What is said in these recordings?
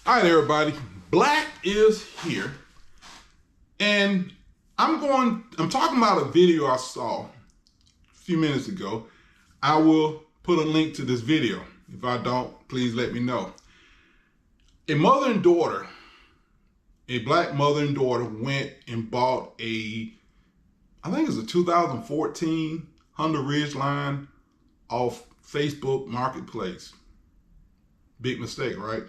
All right, everybody. Black is here. And I'm talking about a video I saw a few minutes ago. I will put a link to this video. If I don't, please let me know. A mother and daughter, a black mother and daughter went and bought I think it was a 2014 Honda Ridgeline off Facebook Marketplace. Big mistake, right?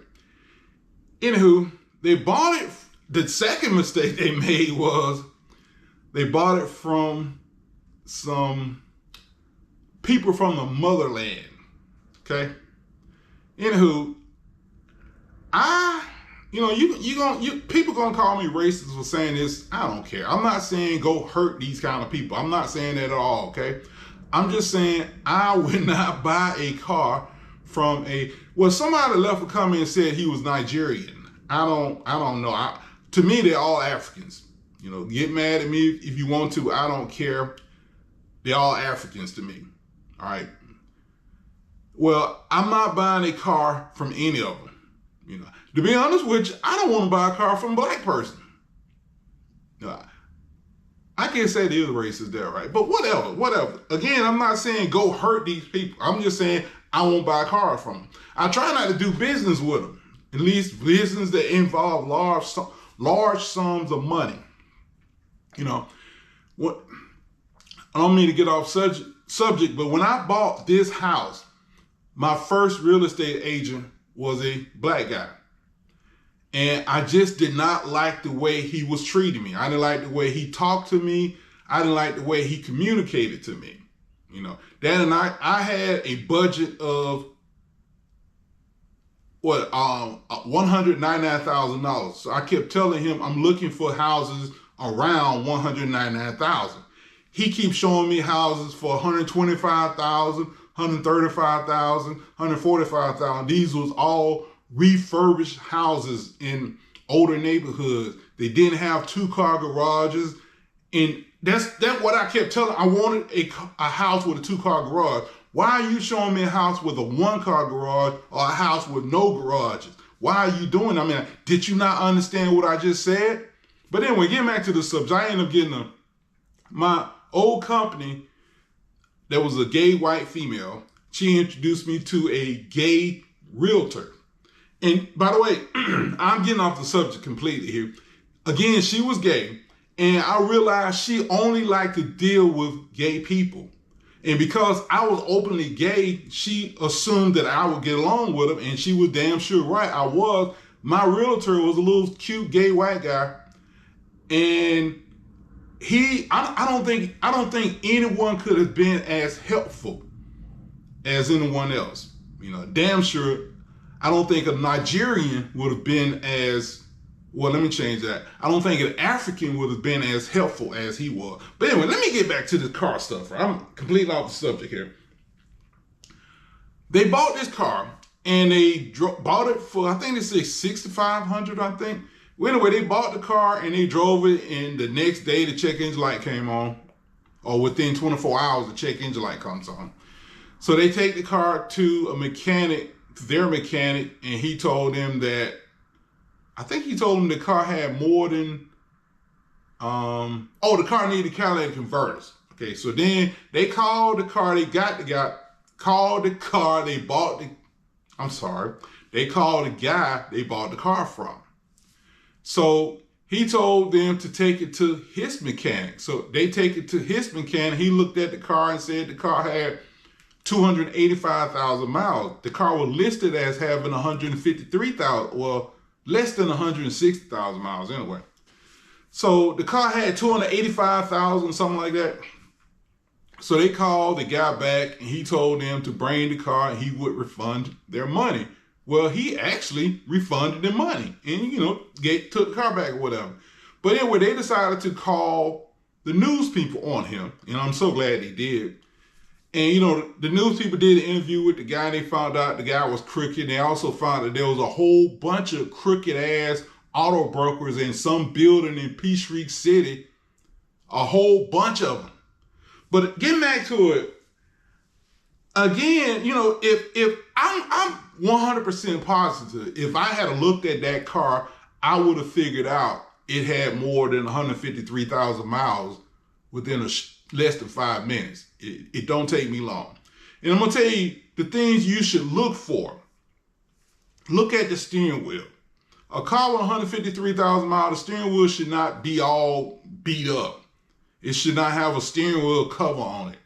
Anywho, they bought it. The second mistake they made was they bought it from some people from the motherland. Okay. Anywho, people gonna call me racist for saying this. I don't care. I'm not saying go hurt these kind of people. I'm not saying that at all. Okay. I'm just saying I would not buy a car from somebody left a comment and said he was Nigerian. I don't know. To me, they're all Africans. Get mad at me if you want to. I don't care. They're all Africans to me. All right. Well, I'm not buying a car from any of them. To be honest with you, I don't want to buy a car from a black person. I can't say there is racist there, right? But whatever. Again, I'm not saying go hurt these people. I'm just saying I won't buy a car from them. I try not to do business with them. At least business that involve large sums of money. What? I don't mean to get off subject, but when I bought this house, my first real estate agent was a black guy. And I just did not like the way he was treating me. I didn't like the way he talked to me. I didn't like the way he communicated to me. Dad and I had a budget of $199,000. So I kept telling him I'm looking for houses around $199,000. He keeps showing me houses for $125,000, $135,000, $145,000. These was all refurbished houses in older neighborhoods. They didn't have 2-car garages. And that's what I kept telling. I wanted a house with a 2-car garage. Why are you showing me a house with a 1-car garage or a house with no garages? Why are you doing that? I mean, did you not understand what I just said? But anyway, getting back to the subject, I ended up getting my old company that was a gay white female. She introduced me to a gay realtor. And by the way, I'm getting off the subject completely here. Again, she was gay, and I realized she only liked to deal with gay people. And because I was openly gay, she assumed that I would get along with him, and she was damn sure right. I was. My realtor was a little cute gay white guy, and I don't think anyone could have been as helpful as anyone else. Damn sure. I don't think a Nigerian would have been as, well, let me change that. I don't think an African would have been as helpful as he was. But anyway, let me get back to the car stuff. Right? I'm completely off the subject here. They bought this car, and they bought it for, I think they say $6,500, I think. Well, anyway, they bought the car, and they drove it, and the next day the check engine light came on, or within 24 hours the check engine light comes on. So they take the car to their mechanic, and he told them that, I think he told them the car had more than, the car needed catalytic converters. Okay, so then they called the car, they called the guy they bought the car from. So he told them to take it to his mechanic. So they take it to his mechanic. He looked at the car and said the car had 285,000 miles. The car was listed as having 153,000, well, less than 160,000 miles anyway. So the car had 285,000, something like that. So they called the guy back, and he told them to bring the car and he would refund their money. Well, he actually refunded the money and, took the car back or whatever. But anyway, they decided to call the news people on him, and I'm so glad they did. And, the news people did an interview with the guy, and they found out the guy was crooked. They also found that there was a whole bunch of crooked-ass auto brokers in some building in Peachtree City, a whole bunch of them. But getting back to it, again, if I'm 100% positive. If I had looked at that car, I would have figured out it had more than 153,000 miles within less than 5 minutes. It don't take me long. And I'm going to tell you the things you should look for. Look at the steering wheel. A car with 153,000 miles, the steering wheel should not be all beat up. It should not have a steering wheel cover on it.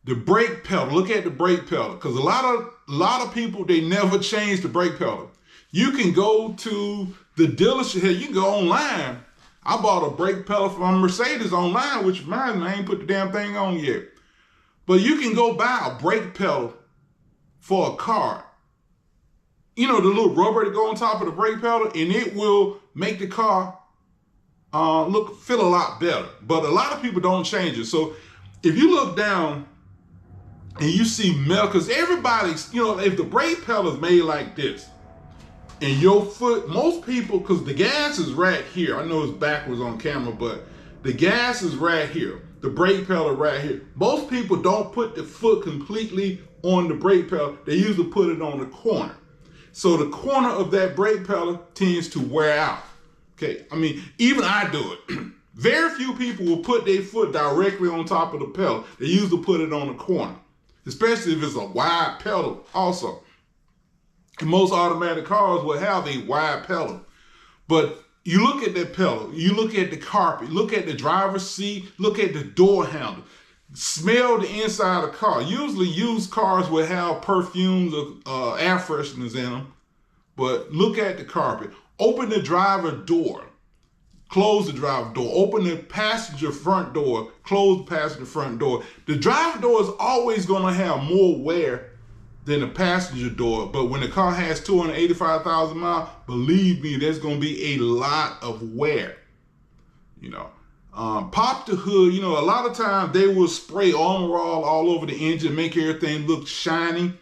The brake pedal, look at the brake pedal, because a lot of people, they never change the brake pedal. You can go to the dealership here, you can go online. I bought a brake pedal from Mercedes online, which reminds me, I ain't put the damn thing on yet. But you can go buy a brake pedal for a car. You know, the little rubber that go on top of the brake pedal, and it will make the car feel a lot better. But a lot of people don't change it. So if you look down and you see metal, because everybody's, you know, if the brake pedal is made like this, and your foot, most people, because the gas is right here. I know it's backwards on camera, but the gas is right here. The brake pedal right here. Most people don't put the foot completely on the brake pedal. They usually put it on the corner. So the corner of that brake pedal tends to wear out. Okay, I mean, even I do it. Very few people will put their foot directly on top of the pedal. They usually put it on the corner, especially if it's a wide pedal also. And most automatic cars will have a wide pedal. But you look at that pedal, you look at the carpet, look at the driver's seat, look at the door handle. Smell the inside of the car. Usually used cars will have perfumes or air fresheners in them. But look at the carpet. Open the driver door. Close the driver door. Open the passenger front door. Close the passenger front door. The driver door is always going to have more wear than the passenger door. But when the car has 285,000 miles, believe me, there's going to be a lot of wear. You know. Pop the hood. You know, a lot of times they will spray Armor all over the engine, make everything look shiny.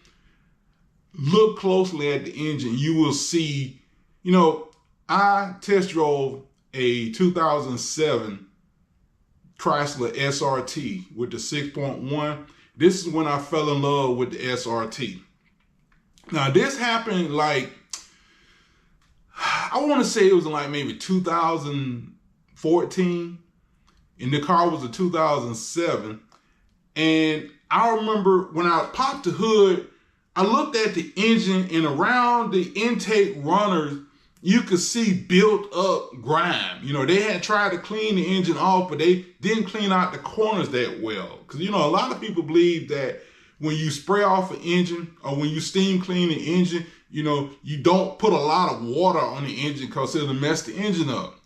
Look closely at the engine. You will see, you know, I test drove a 2007 Chrysler SRT with the 6.1. This is when I fell in love with the SRT. Now, this happened like, I want to say it was like maybe 2014. And the car was a 2007. And I remember when I popped the hood, I looked at the engine, and around the intake runners, you could see built up grime. You know, they had tried to clean the engine off, but they didn't clean out the corners that well. Because, you know, a lot of people believe that when you spray off an engine or when you steam clean the engine, you know, you don't put a lot of water on the engine because it'll mess the engine up.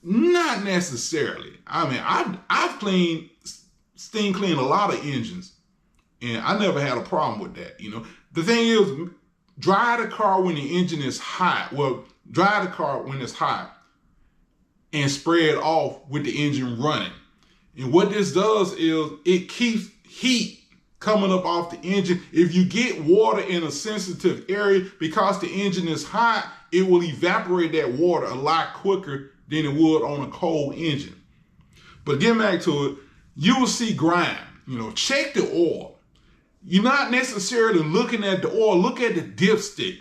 Not necessarily. I mean, I've steam cleaned a lot of engines, and I never had a problem with that. You know, the thing is, dry the car when the engine is hot. Well, dry the car when it's hot and spray it off with the engine running. And what this does is it keeps heat coming up off the engine. If you get water in a sensitive area, because the engine is hot, it will evaporate that water a lot quicker than it would on a cold engine. But getting back to it, you will see grime. You know, check the oil. You're not necessarily looking at the oil. Look at the dipstick.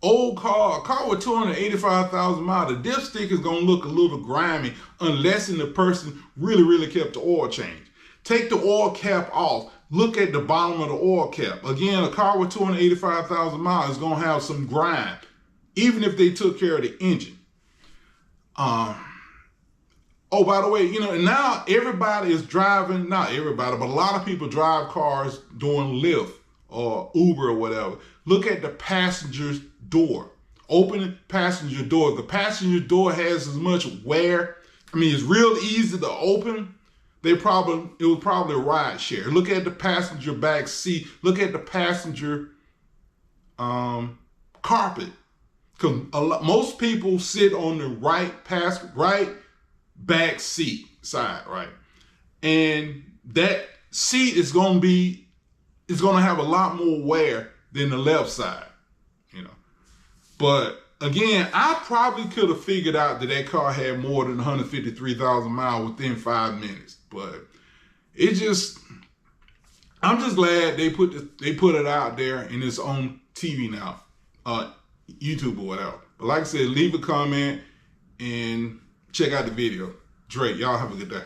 Old car, a car with 285,000 miles, the dipstick is going to look a little grimy unless the person really kept the oil change. Take the oil cap off. Look at the bottom of the oil cap. Again, a car with 285,000 miles is going to have some grime, even if they took care of the engine. Oh, by the way, you know, now everybody is driving, not everybody, but a lot of people drive cars doing Lyft or Uber or whatever. Look at the passenger's door. Open the passenger door. The passenger door has as much wear. I mean, it's real easy to open. It was probably a ride share. Look at the passenger back seat. Look at the passenger carpet. Because most people sit on the right back seat side, right? And that seat is going to have a lot more wear than the left side, you know. But again, I probably could have figured out that car had more than 153,000 miles within 5 minutes. But I'm just glad they put it out there and it's on TV now, YouTube or whatever. But like I said, leave a comment and check out the video. Drake, y'all have a good day.